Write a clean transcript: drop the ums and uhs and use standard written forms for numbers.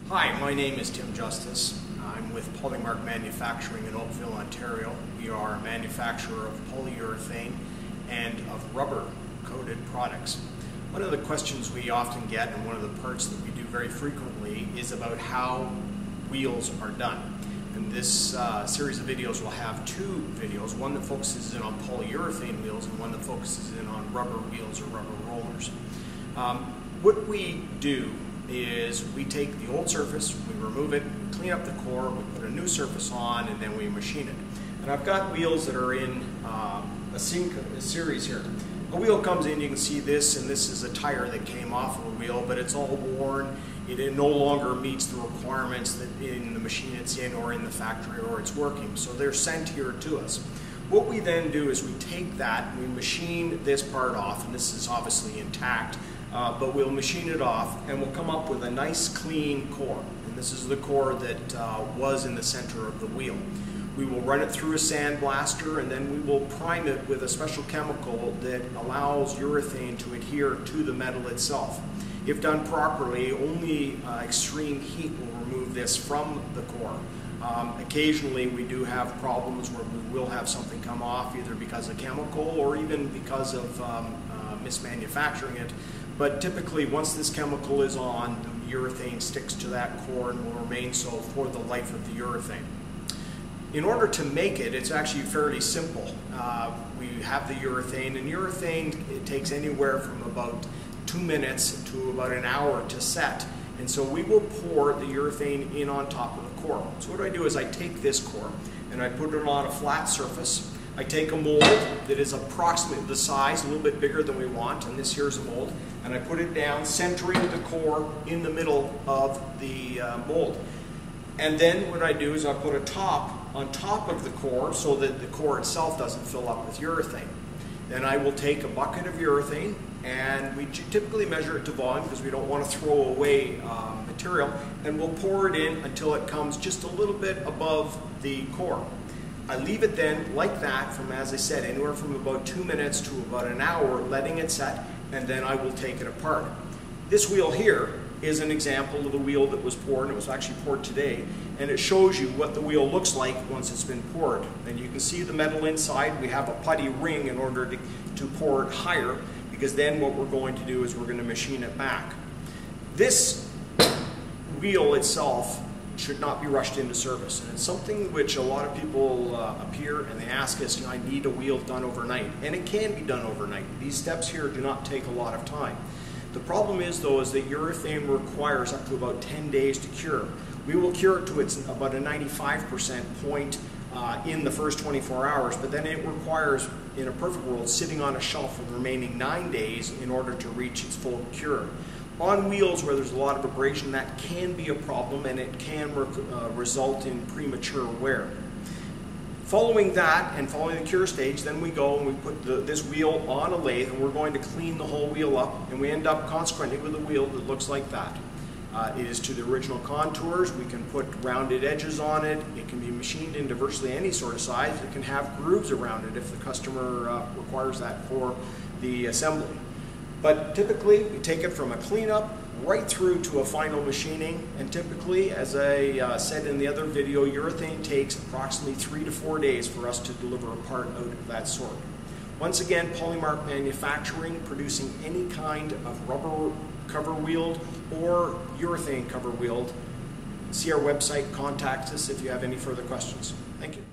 Hi, my name is Tim Justice. I'm with Polymark Manufacturing in Oakville, Ontario. We are a manufacturer of polyurethane and of rubber-coated products. One of the questions we often get, and one of the parts that we do very frequently, is about how wheels are done. And this series of videos will have two videos, one that focuses in on polyurethane wheels and one that focuses in on rubber wheels or rubber rollers. What we do is we take the old surface, we remove it, we clean up the core, we put a new surface on, and then we machine it. And I've got wheels that are in a series here. A wheel comes in, you can see this, and this is a tire that came off of a wheel, but it's all worn. It no longer meets the requirements that in the machine it's in or in the factory or it's working. So they're sent here to us. What we then do is we take that, we machine this part off, and this is obviously intact, but we'll machine it off and we'll come up with a nice clean core. And this is the core that was in the center of the wheel. We will run it through a sandblaster and then we will prime it with a special chemical that allows urethane to adhere to the metal itself. If done properly, only extreme heat will remove this from the core. Occasionally we do have problems where we will have something come off either because of chemical or even because of mismanufacturing it. But typically once this chemical is on, the urethane sticks to that core and will remain so for the life of the urethane. In order to make it, it's actually fairly simple. We have the urethane, and urethane, it takes anywhere from about 2 minutes to about an hour to set. And so we will pour the urethane in on top of the core. So what I do is I take this core and I put it on a flat surface. I take a mold that is approximately the size, a little bit bigger than we want, and this here is a mold, and I put it down, centering the core in the middle of the mold. And then what I do is I put a top on top of the core so that the core itself doesn't fill up with urethane. Then I will take a bucket of urethane, and we typically measure it to volume because we don't want to throw away material, and we'll pour it in until it comes just a little bit above the core. I leave it then like that from, as I said, anywhere from about 2 minutes to about an hour, letting it set, and then I will take it apart. This wheel here is an example of the wheel that was poured, and it was actually poured today, and it shows you what the wheel looks like once it's been poured. And you can see the metal inside. We have a putty ring in order to pour it higher, because then what we're going to do is we're going to machine it back. This wheel itself should not be rushed into service, and it's something which a lot of people appear and they ask us, I need a wheel done overnight, and it can be done overnight. These steps here do not take a lot of time. The problem is, though, is that urethane requires up to about 10 days to cure. We will cure it to about a 95% point in the first 24 hours, but then it requires, in a perfect world, sitting on a shelf for the remaining 9 days in order to reach its full cure. On wheels where there's a lot of abrasion, that can be a problem, and it can result in premature wear. Following that, and following the cure stage, then we go and we put this wheel on a lathe, and we're going to clean the whole wheel up, and we end up consequently with a wheel that looks like that. It is to the original contours. We can put rounded edges on it. It can be machined into virtually any sort of size. It can have grooves around it if the customer requires that for the assembly. But typically, we take it from a cleanup right through to a final machining, and typically, as I said in the other video, urethane takes approximately 3 to 4 days for us to deliver a part out of that sort. Once again, Polymark Manufacturing, producing any kind of rubber cover wheel or urethane cover wheel. See our website, contact us if you have any further questions. Thank you.